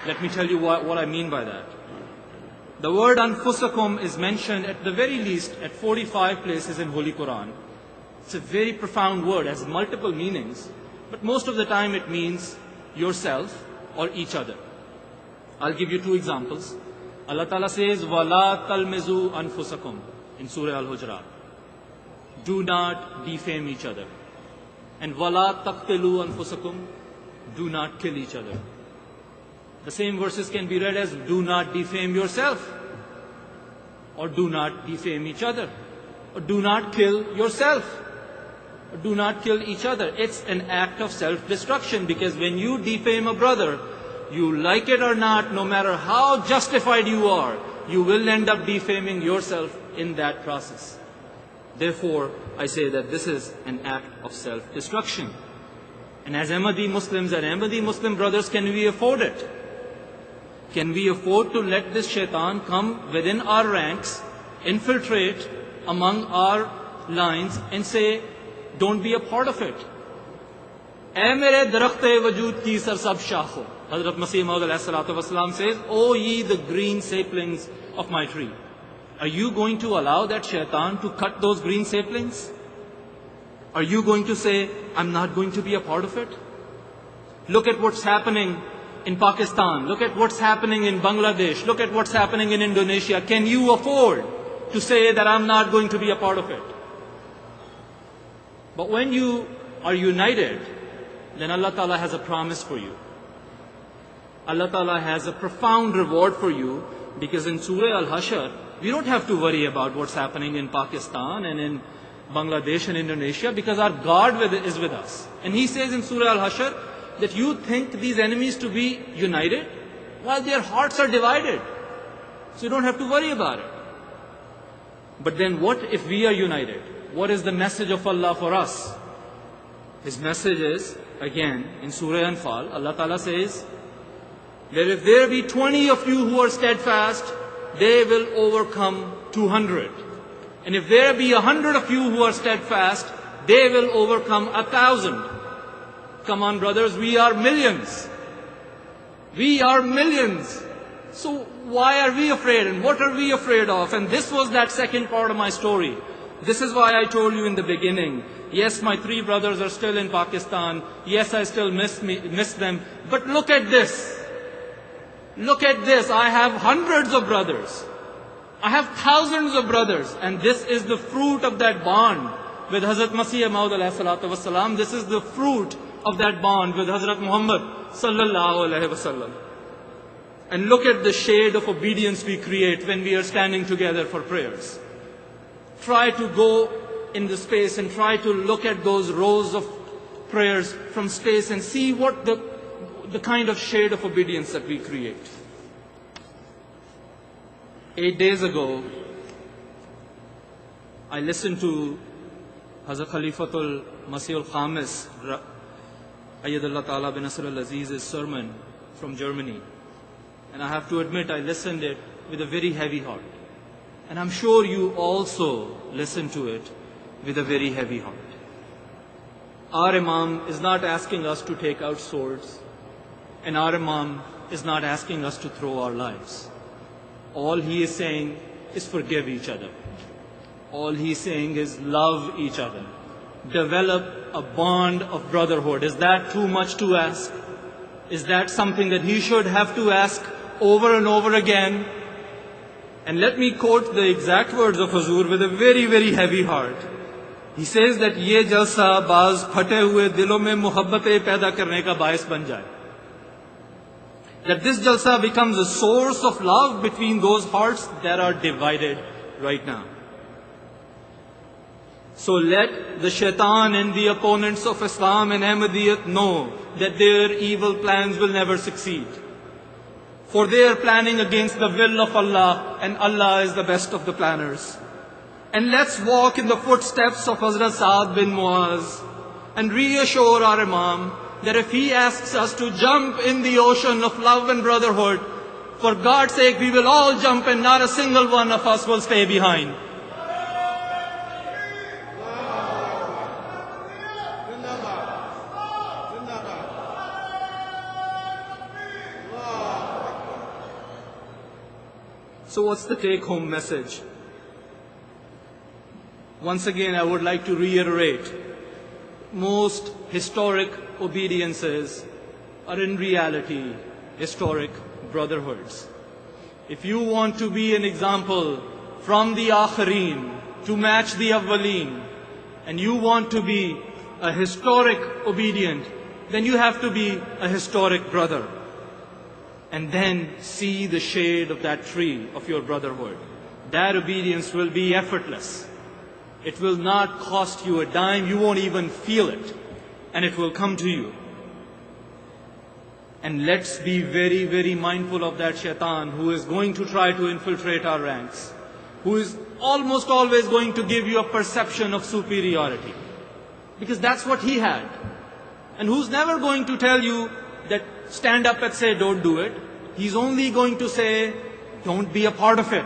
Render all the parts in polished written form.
Let me tell you what I mean by that. The word anfusakum is mentioned at the very least at 45 places in Holy Quran. It's a very profound word, has multiple meanings, but most of the time it means yourself or each other. I'll give you two examples. Allah Ta'ala says, وَلَا تَلْمِزُوا أَنفُسَكُمْ in Surah Al-Hujurat. Do not defame each other. And وَلَا تَقْتِلُوا أَنفُسَكُمْ, do not kill each other. The same verses can be read as do not defame yourself, or do not defame each other, or do not kill yourself, or do not kill each other. It's an act of self-destruction, because when you defame a brother, you like it or not, no matter how justified you are, you will end up defaming yourself in that process. Therefore, I say that this is an act of self-destruction. And as Ahmadi Muslims and Ahmadi Muslim brothers, can we afford it? Can we afford to let this shaitan come within our ranks, infiltrate among our lines and say, don't be a part of it? "Ae mere darakht-e wajood ki sarsab shakho," Hazrat Masih Maud says, "O ye the green saplings of my tree." Are you going to allow that shaitan to cut those green saplings? Are you going to say, I'm not going to be a part of it? Look at what's happening in Pakistan. Look at what's happening in Bangladesh. Look at what's happening in Indonesia. Can you afford to say that I'm not going to be a part of it? But when you are united, then Allah Ta'ala has a promise for you. Allah Ta'ala has a profound reward for you, because in Surah Al-Hashr, we don't have to worry about what's happening in Pakistan and in Bangladesh and Indonesia, because our God is with us. And He says in Surah Al-Hashr that you think these enemies to be united while their hearts are divided. So you don't have to worry about it. But then what if we are united? What is the message of Allah for us? His message is, again, in Surah Anfal, Allah Ta'ala says that if there be 20 of you who are steadfast, they will overcome 200. And if there be 100 of you who are steadfast, they will overcome 1,000. Come on, brothers, we are millions. We are millions. So why are we afraid, and what are we afraid of? And this was that second part of my story. This is why I told you in the beginning, yes, my 3 brothers are still in Pakistan. Yes, I still miss them. But look at this. Look at this. I have hundreds of brothers. I have thousands of brothers. And this is the fruit of that bond with Hazrat Masih Maud alayhi salatu wasalam. This is the fruit of that bond with Hazrat Muhammad sallallahu alayhi wasallam. And look at the shade of obedience we create when we are standing together for prayers. Try to go in the space and try to look at those rows of prayers from space and see what the kind of shade of obedience that we create. 8 days ago, I listened to Hazrat Khalifatul Masih al-Khamis, Ayyadullah Ta'ala bin Nasr al-Aziz's sermon from Germany. And I have to admit, I listened it with a very heavy heart. And I'm sure you also listen to it with a very heavy heart. Our Imam is not asking us to take out swords, and our Imam is not asking us to throw our lives. All he is saying is forgive each other. All he is saying is love each other. Develop a bond of brotherhood. Is that too much to ask? Is that something that he should have to ask over and over again? And let me quote the exact words of Huzur with a very, very heavy heart. He says that ye jalsa baaz phate hue dilon mein muhabbatein paida karne ka bais ban jaye. That this jalsa becomes a source of love between those hearts that are divided right now. So let the shaitan and the opponents of Islam and Ahmadiyyat know that their evil plans will never succeed. For they are planning against the will of Allah, and Allah is the best of the planners. And let's walk in the footsteps of Hazrat Sa'ad bin Muaz and reassure our Imam that if he asks us to jump in the ocean of love and brotherhood, for God's sake we will all jump and not a single one of us will stay behind. So what's the take-home message? Once again, I would like to reiterate, most historic obediences are in reality historic brotherhoods. If you want to be an example from the Akhareen to match the Awwaleen, and you want to be a historic obedient, then you have to be a historic brother. And then see the shade of that tree of your brotherhood. That obedience will be effortless. It will not cost you a dime. You won't even feel it. And it will come to you. And let's be very, very mindful of that shaitan who is going to try to infiltrate our ranks, who is almost always going to give you a perception of superiority. Because that's what he had. And who's never going to tell you that stand up and say, don't do it. He's only going to say, don't be a part of it.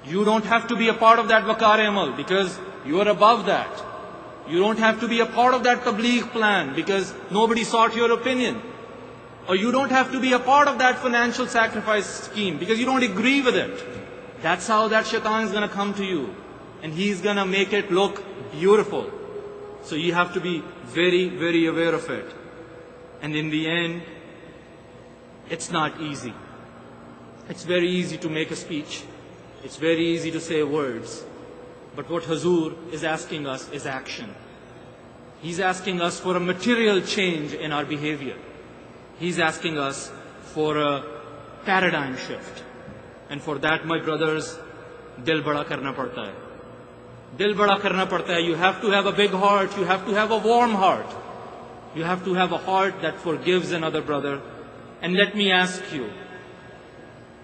You don't have to be a part of that Waqar Amal because you are above that. You don't have to be a part of that Tabligh plan because nobody sought your opinion. Or you don't have to be a part of that financial sacrifice scheme because you don't agree with it. That's how that shaitan is going to come to you. And he's going to make it look beautiful. So you have to be very, very aware of it. And in the end, it's not easy. It's very easy to make a speech. It's very easy to say words. But what Hazur is asking us is action. He's asking us for a material change in our behavior. He's asking us for a paradigm shift. And for that, my brothers, dil bada karna padta hai. Dil bada karna padta hai. You have to have a big heart. You have to have a warm heart. You have to have a heart that forgives another brother. And let me ask you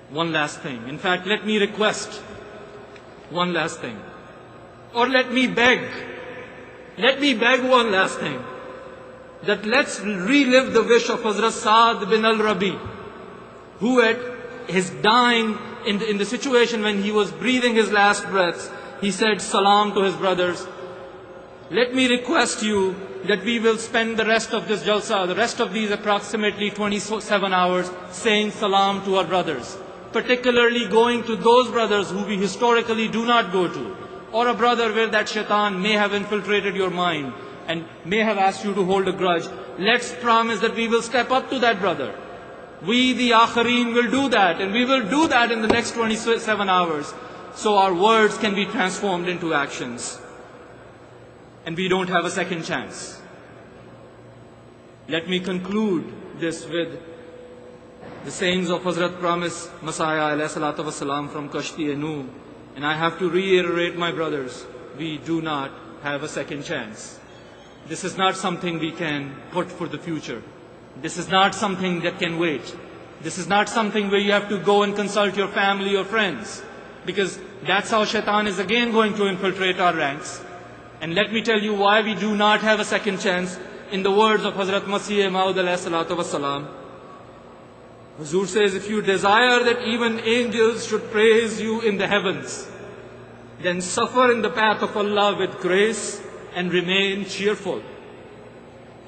one last thing. In fact, let me request one last thing. Or let me beg one last thing. That let's relive the wish of Hazrat Saad bin al-Rabi, who at his dying, in the situation when he was breathing his last breaths, he said salam to his brothers. Let me request you that we will spend the rest of this jalsa, the rest of these approximately 27 hours, saying salam to our brothers. Particularly going to those brothers who we historically do not go to. Or a brother where that shaitan may have infiltrated your mind and may have asked you to hold a grudge. Let's promise that we will step up to that brother. We, the Akhareen, will do that. And we will do that in the next 27 hours. So our words can be transformed into actions. And we don't have a second chance. Let me conclude this with the sayings of Hazrat Promise Messiah alayhi salatu wasalam from Kashti-e-Nuh. And I have to reiterate, my brothers, we do not have a second chance. This is not something we can put for the future. This is not something that can wait. This is not something where you have to go and consult your family or friends. Because that's how shaitan is again going to infiltrate our ranks. And let me tell you why we do not have a second chance. In the words of Hazrat Masih Maud alayhi salatu wasalam, Huzur says, if you desire that even angels should praise you in the heavens, then suffer in the path of Allah with grace and remain cheerful.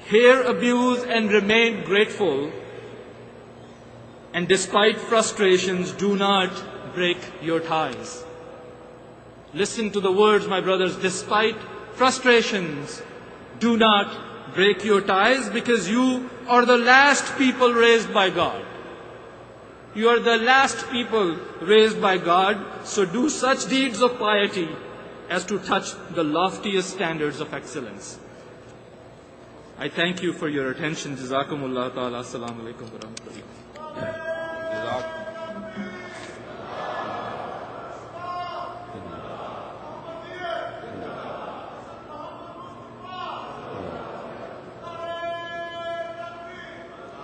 Hear abuse and remain grateful. And despite frustrations, do not break your ties. Listen to the words, my brothers. Despite frustrations, do not break your ties, because you are the last people raised by God. You are the last people raised by God, so do such deeds of piety as to touch the loftiest standards of excellence. I thank you for your attention. Jazakumullah ta'ala. Assalamu alaikum wa rahmatullah.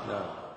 No.